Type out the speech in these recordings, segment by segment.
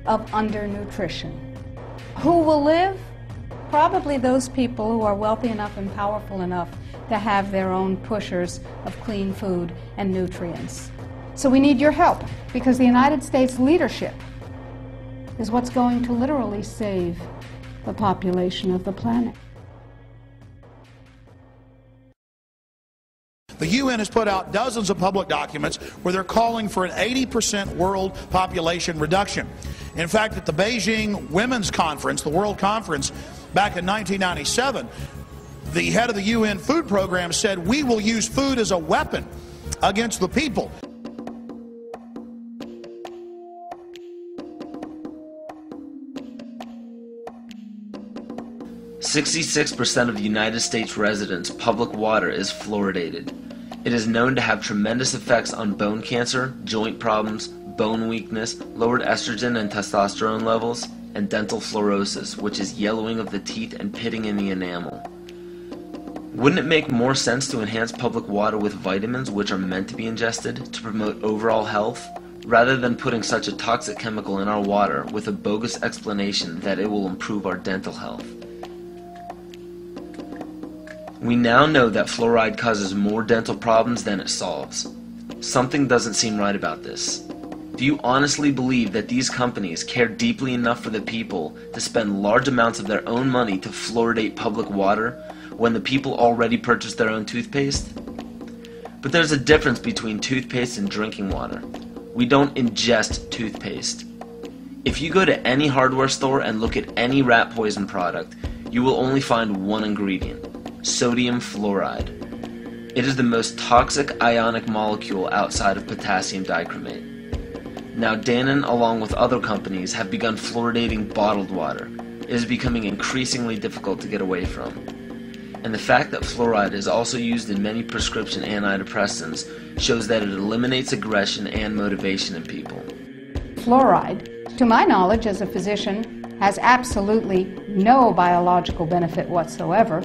of undernutrition. Who will live? Probably those people who are wealthy enough and powerful enough to have their own pushers of clean food and nutrients. So we need your help, because the United States leadership is what's going to literally save the population of the planet. The UN has put out dozens of public documents where they're calling for an 80% world population reduction. In fact, at the Beijing Women's Conference, the World Conference, back in 1997, the head of the UN Food Program said, "We will use food as a weapon against the people." 66% of the United States residents' public water is fluoridated. It is known to have tremendous effects on bone cancer, joint problems, bone weakness, lowered estrogen and testosterone levels, and dental fluorosis, which is yellowing of the teeth and pitting in the enamel. Wouldn't it make more sense to enhance public water with vitamins which are meant to be ingested to promote overall health, rather than putting such a toxic chemical in our water with a bogus explanation that it will improve our dental health? We now know that fluoride causes more dental problems than it solves. Something doesn't seem right about this. Do you honestly believe that these companies care deeply enough for the people to spend large amounts of their own money to fluoridate public water when the people already purchase their own toothpaste? But there's a difference between toothpaste and drinking water. We don't ingest toothpaste. If you go to any hardware store and look at any rat poison product, you will only find one ingredient: sodium fluoride. It is the most toxic ionic molecule outside of potassium dichromate. Now Dannon, along with other companies, have begun fluoridating bottled water. It is becoming increasingly difficult to get away from. And the fact that fluoride is also used in many prescription antidepressants shows that it eliminates aggression and motivation in people. Fluoride, to my knowledge as a physician, has absolutely no biological benefit whatsoever.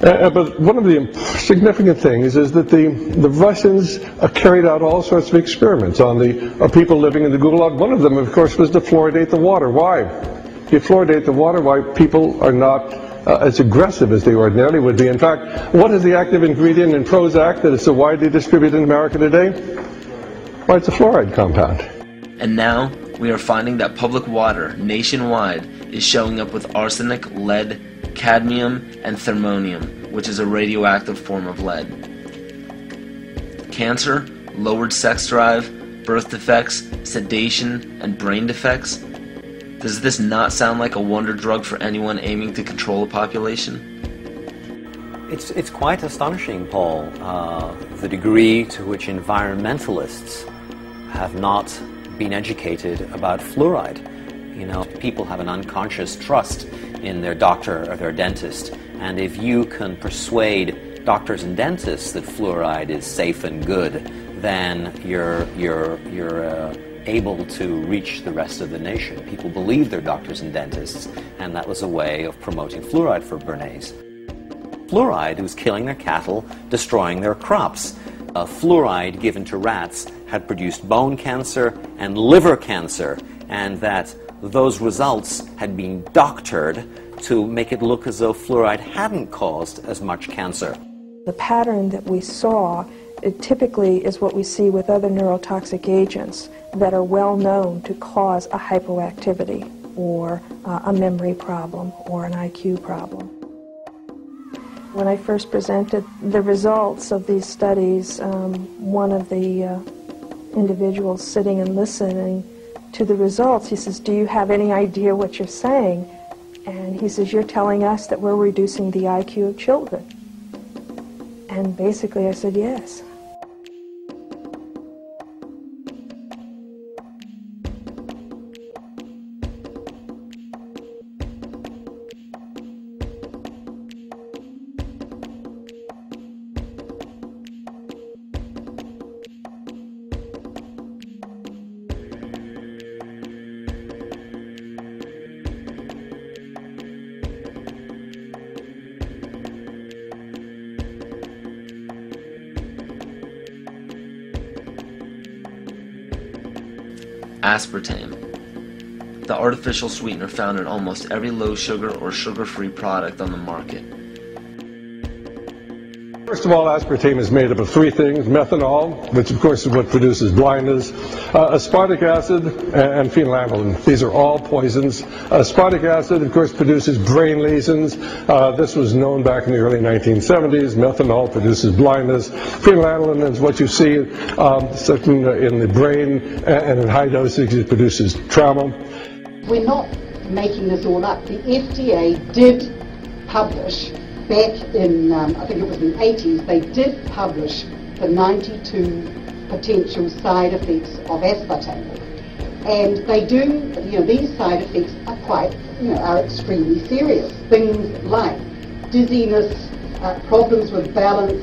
But one of the significant things is that the Russians carried out all sorts of experiments on the people living in the Gulag. One of them, of course, was to fluoridate the water. Why? You fluoridate the water, why people are not as aggressive as they ordinarily would be. In fact, what is the active ingredient in Prozac that is so widely distributed in America today? Why, it's a fluoride compound. And now, we are finding that public water nationwide is showing up with arsenic, lead, cadmium, and thermonium, which is a radioactive form of lead. Cancer, lowered sex drive, birth defects, sedation, and brain defects. Does this not sound like a wonder drug for anyone aiming to control a population? It's quite astonishing, Paul, the degree to which environmentalists have not been educated about fluoride. You know, people have an unconscious trust in their doctor or their dentist, and if you can persuade doctors and dentists that fluoride is safe and good, then you're able to reach the rest of the nation. People believe their doctors and dentists, and that was a way of promoting fluoride for Bernays. Fluoride was killing their cattle, destroying their crops. Fluoride given to rats had produced bone cancer and liver cancer, and that those results had been doctored to make it look as though fluoride hadn't caused as much cancer. The pattern that we saw, it typically is what we see with other neurotoxic agents that are well known to cause a hypoactivity or a memory problem or an IQ problem. When I first presented the results of these studies, one of the individuals sitting and listening to the results, he says, "Do you have any idea what you're saying?" And he says, "You're telling us that we're reducing the IQ of children." And basically I said, yes. Aspartame. the artificial sweetener found in almost every low-sugar or sugar-free product on the market. First of all, aspartame is made up of three things: methanol, which of course is what produces blindness, aspartic acid, and phenylalanine. These are all poisons. Aspartic acid, of course, produces brain lesions. This was known back in the early 1970s. Methanol produces blindness. Phenylalanine is what you see in the brain, and in high dosage it produces trauma. We're not making this all up. The FDA did publish back in, I think it was in the 80s, they did publish the 92 potential side effects of aspartame. And they do, these side effects are quite, are extremely serious. Things like dizziness, problems with balance,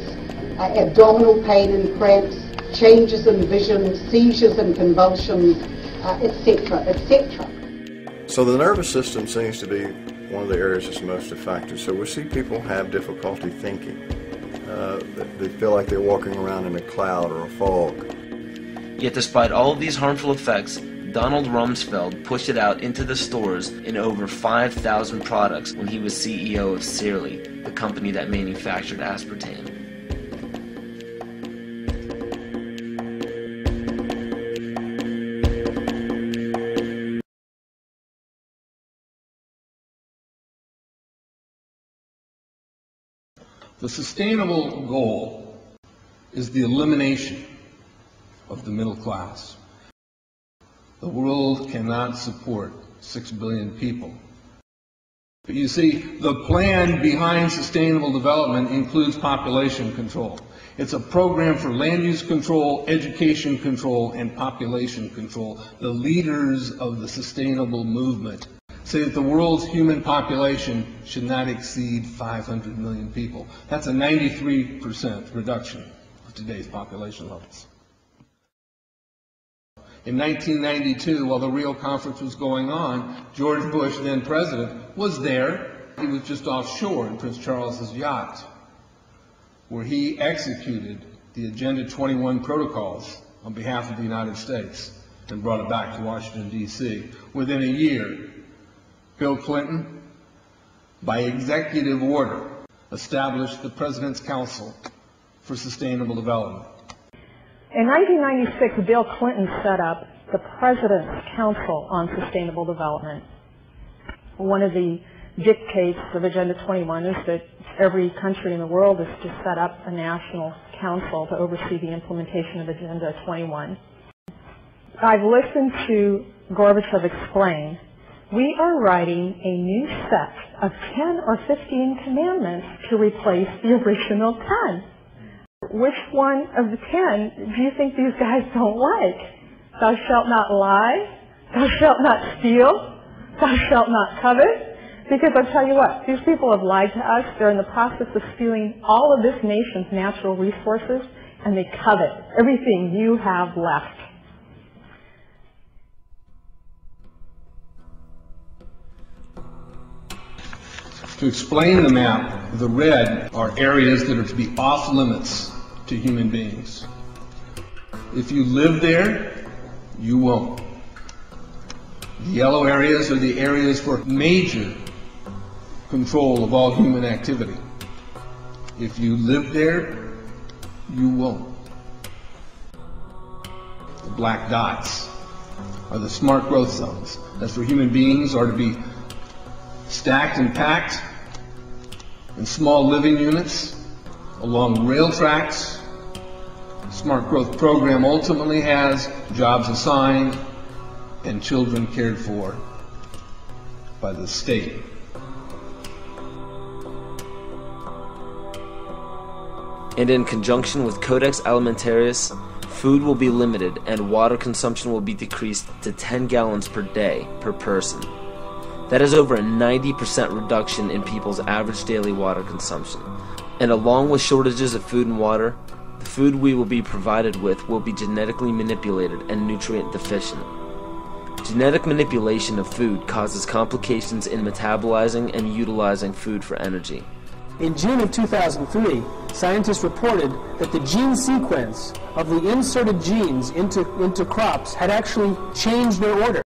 abdominal pain and cramps, changes in vision, seizures and convulsions, etc., etc. So the nervous system seems to be one of the areas that's most affected. So we see people have difficulty thinking. They feel like they're walking around in a cloud or a fog. Yet despite all of these harmful effects, Donald Rumsfeld pushed it out into the stores in over 5,000 products when he was CEO of Searly, the company that manufactured aspartame. The sustainable goal is the elimination of the middle class. The world cannot support 6 billion people. But you see, the plan behind sustainable development includes population control. It's a program for land use control, education control, and population control. The leaders of the sustainable movement say that the world's human population should not exceed 500 million people. That's a 93% reduction of today's population levels. In 1992, while the Rio Conference was going on, George Bush, then president, was there. He was just offshore in Prince Charles's yacht, where he executed the Agenda 21 protocols on behalf of the United States and brought it back to Washington, D.C. Within a year, Bill Clinton, by executive order, established the President's Council for Sustainable Development. In 1996, Bill Clinton set up the President's Council on Sustainable Development. One of the dictates of Agenda 21 is that every country in the world is to set up a national council to oversee the implementation of Agenda 21. I've listened to Gorbachev explain, we are writing a new set of 10 or 15 commandments to replace the original 10. Which one of the 10 do you think these guys don't like? Thou shalt not lie, thou shalt not steal, thou shalt not covet. Because I'll tell you what, these people have lied to us. They're in the process of stealing all of this nation's natural resources, and they covet everything you have left. To explain the map, the red are areas that are to be off limits to human beings. If you live there, you won't. The yellow areas are the areas for major control of all human activity. If you live there, you won't. The black dots are the smart growth zones. That's where human beings are to be stacked and packed in small living units along rail tracks. The Smart Growth Program ultimately has jobs assigned and children cared for by the state. And in conjunction with Codex Alimentarius, food will be limited and water consumption will be decreased to 10 gallons per day per person. That is over a 90% reduction in people's average daily water consumption. And along with shortages of food and water, the food we will be provided with will be genetically manipulated and nutrient deficient. Genetic manipulation of food causes complications in metabolizing and utilizing food for energy. In June of 2003, scientists reported that the gene sequence of the inserted genes into crops had actually changed their order.